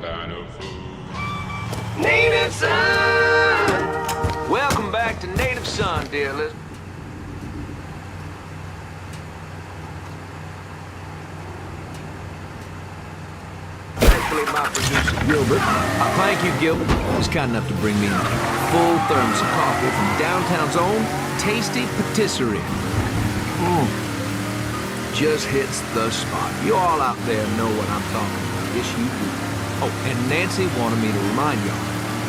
kind of food. Native Son! Welcome back to Native Son, dear listener. Thankfully, my producer, Gilbert. Thank you, Gilbert. He's kind enough to bring me a full thermos of coffee from downtown's own Tasty Patisserie. Just hits the spot. You all out there know what I'm talking about. Yes, you do. Oh, and Nancy wanted me to remind y'all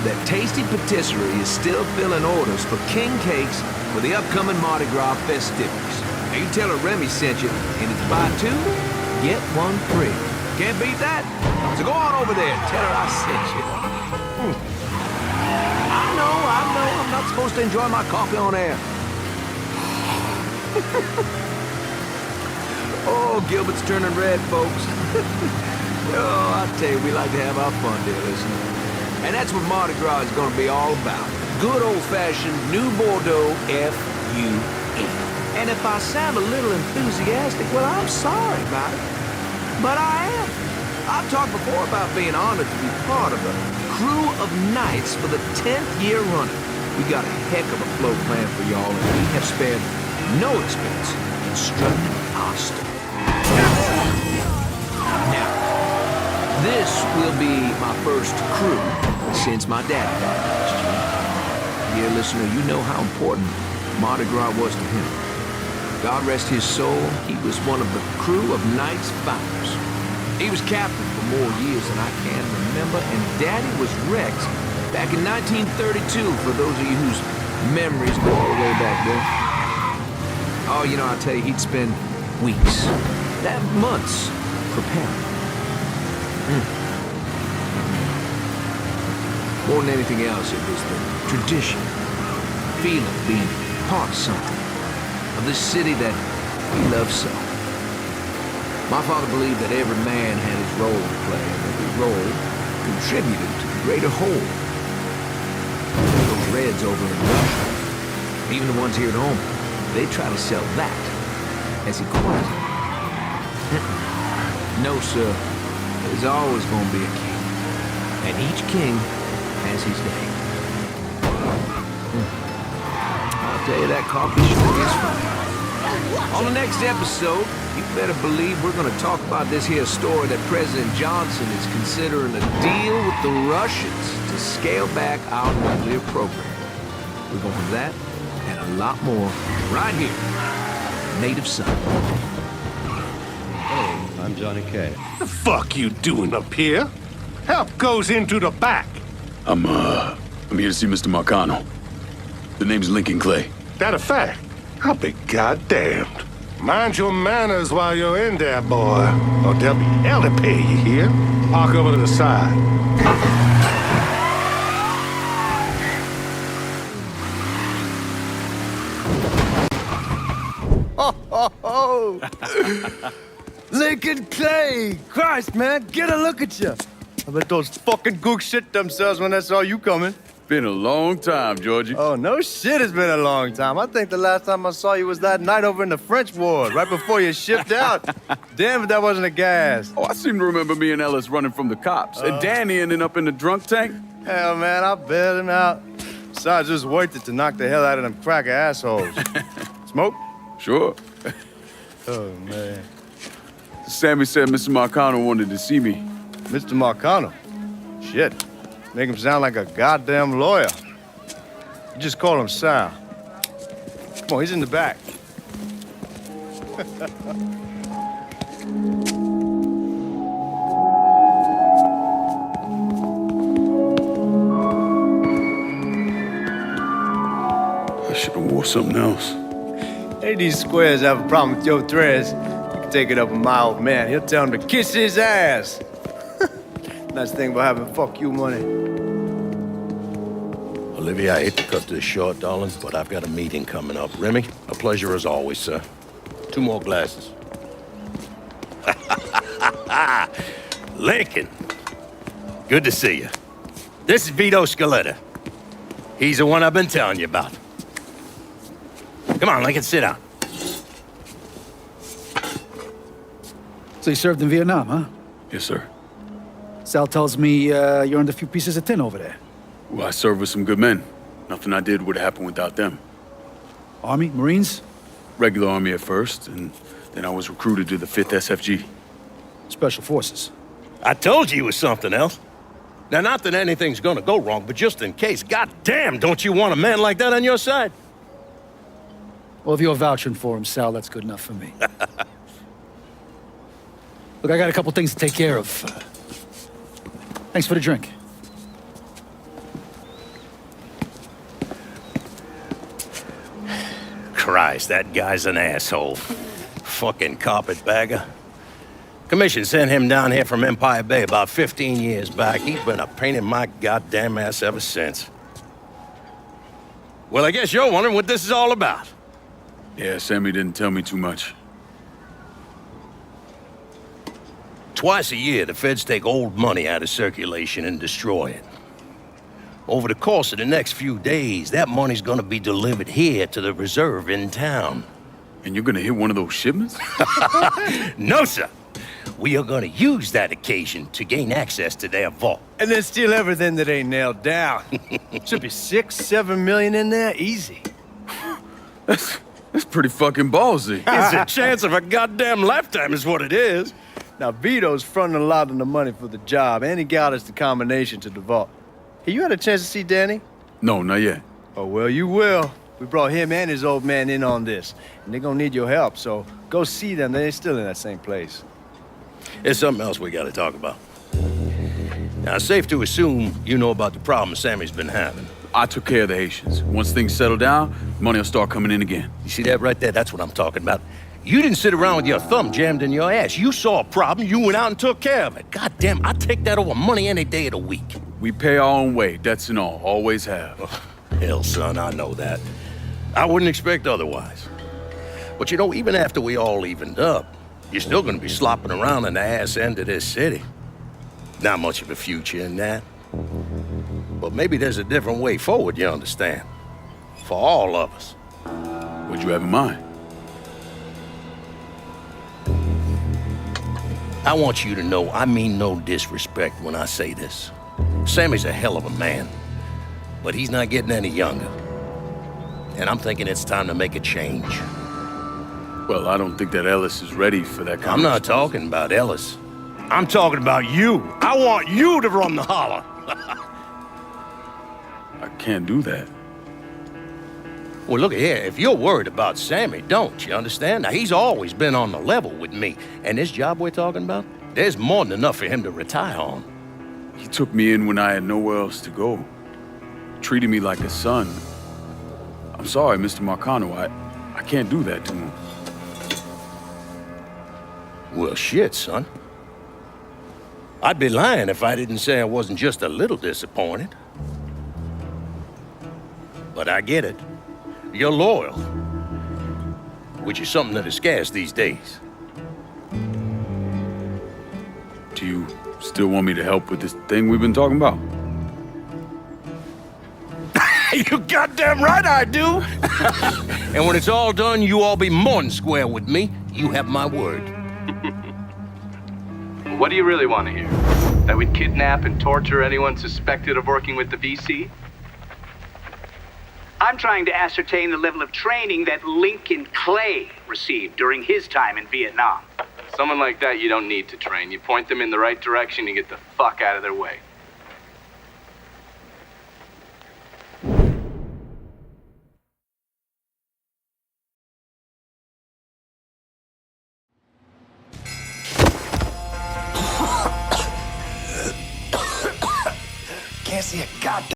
that Tasty Patisserie is still filling orders for king cakes for the upcoming Mardi Gras festivities. Now, you tell her Remy sent you, and it's buy two, get one free. Can't beat that? So go on over there and tell her I sent you. I know, I'm not supposed to enjoy my coffee on air. Oh, Gilbert's turning red, folks. Oh, I tell you, we like to have our fun, dear listener. And that's what Mardi Gras is going to be all about. Good old-fashioned New Bordeaux F-U-E. And if I sound a little enthusiastic, well, I'm sorry about it. But I am. I've talked before about being honored to be part of a crew of knights for the 10th year running. We got a heck of a float plan for y'all, and we have spared no expense in strutting our stuff. Now, this will be my first crew since my dad died last year. Dear listener, you know how important Mardi Gras was to him. God rest his soul, he was one of the crew of Knights founders. He was captain for more years than I can remember, and Daddy was Rex back in 1932, for those of you whose memories go all the way back there. Oh, you know, I tell you, he'd spend weeks, months, preparing. More than anything else, it was the tradition, feel of being part of something, of this city that we love so. My father believed that every man had his role to play, and every role contributed to the greater whole. Those Reds over in Russia, even the ones here at home, they try to sell that as equality. No, sir. There's always going to be a king, and each king has his day. I'll tell you, that coffee sure is fine. On the next episode, you better believe we're going to talk about this here story that President Johnson is considering a deal with the Russians to scale back our nuclear program. We're going to that and a lot more right here, Native Son. Hey, I'm Johnny K. The fuck you doing up here? Help goes into the back. I'm here to see Mr. Marcano. The name's Lincoln Clay. That a fact? I'll be goddamned. Mind your manners while you're in there, boy, or there'll be hell to pay you here. Park over to the side. Lincoln Clay! Christ, man, get a look at you. I bet those fucking gooks shit themselves when they saw you coming. Been a long time, Giorgi. Oh, no shit, it's been a long time. I think the last time I saw you was that night over in the French ward, right before you shipped out. Damn if that wasn't a gas. Oh, I seem to remember me and Ellis running from the cops, and Danny ending up in the drunk tank. Hell, man, I bailed him out. Besides, it was worth it to knock the hell out of them cracker assholes. Smoke? Sure. Oh, man. Sammy said Mr. Marcano wanted to see me. Mr. Marcano? Shit. Make him sound like a goddamn lawyer. You just call him Sal. Come on, he's in the back. I should have wore something else. Hey, these squares have a problem with your threads. You can take it up with my old man. He'll tell him to kiss his ass. Nice thing about having fuck you money. Olivia, I hate to cut this short, darling, but I've got a meeting coming up. Remy, a pleasure as always, sir. 2 more glasses. Lincoln, good to see you. This is Vito Scaletta. He's the one I've been telling you about. Come on, Lincoln, sit down. So you served in Vietnam, huh? Yes, sir. Sal tells me you earned a few pieces of tin over there. Well, I served with some good men. Nothing I did would have happened without them. Army? Marines? Regular Army at first, and then I was recruited to the 5th SFG. Special Forces. I told you it was something else. Now, not that anything's gonna go wrong, but just in case, goddamn, don't you want a man like that on your side? Well, if you're vouching for him, Sal, that's good enough for me. Look, I got a couple things to take care of. Thanks for the drink. Christ, that guy's an asshole. Fucking carpetbagger. Commission sent him down here from Empire Bay about 15 years back. He's been a pain in my goddamn ass ever since. Well, I guess you're wondering what this is all about. Yeah, Sammy didn't tell me too much. Twice a year, the feds take old money out of circulation and destroy it. Over the course of the next few days, that money's gonna be delivered here to the reserve in town. And you're gonna hit one of those shipments? No, sir. We are gonna use that occasion to gain access to their vault. And then steal everything that ain't nailed down. Should be 6, 7 million in there, easy. That's pretty fucking ballsy. It's a chance of a goddamn lifetime is what it is. Now, Vito's fronting a lot of the money for the job, and he got us the combination to the vault. Hey, you had a chance to see Danny? No, not yet. Oh, well, you will. We brought him and his old man in on this, and they're gonna need your help, so go see them. They're still in that same place. There's something else we gotta talk about. Now, it's safe to assume you know about the problem Sammy's been having. I took care of the Haitians. Once things settle down, money will start coming in again. You see that right there? That's what I'm talking about. You didn't sit around with your thumb jammed in your ass. You saw a problem, you went out and took care of it. God damn, I'd take that over money any day of the week. We pay our own way, debts and all. Always have. Oh, hell, son, I know that. I wouldn't expect otherwise. But you know, even after we all evened up, you're still gonna be slopping around in the ass end of this city. Not much of a future in that. But maybe there's a different way forward, you understand? For all of us. What'd you have in mind? I want you to know I mean no disrespect when I say this. Sammy's a hell of a man, but he's not getting any younger. And I'm thinking it's time to make a change. Well, I don't think that Ellis is ready for that kind I'm of not talking about Ellis. I'm talking about you. I want you to run the holler. I can't do that. Well, look here, if you're worried about Sammy, don't, you understand? Now, he's always been on the level with me. And this job we're talking about, there's more than enough for him to retire on. He took me in when I had nowhere else to go. Treated me like a son. I'm sorry, Mr. Marcano. I can't do that to him. Well, shit, son. I'd be lying if I didn't say I wasn't just a little disappointed. But I get it. You're loyal. Which is something that is scarce these days. Do you still want me to help with this thing we've been talking about? You goddamn right I do! And when it's all done, you all be more than square with me. You have my word. What do you really want to hear? That we'd kidnap and torture anyone suspected of working with the VC? I'm trying to ascertain the level of training that Lincoln Clay received during his time in Vietnam. Someone like that you don't need to train. You point them in the right direction, you get the fuck out of their way. Can't see a goddamn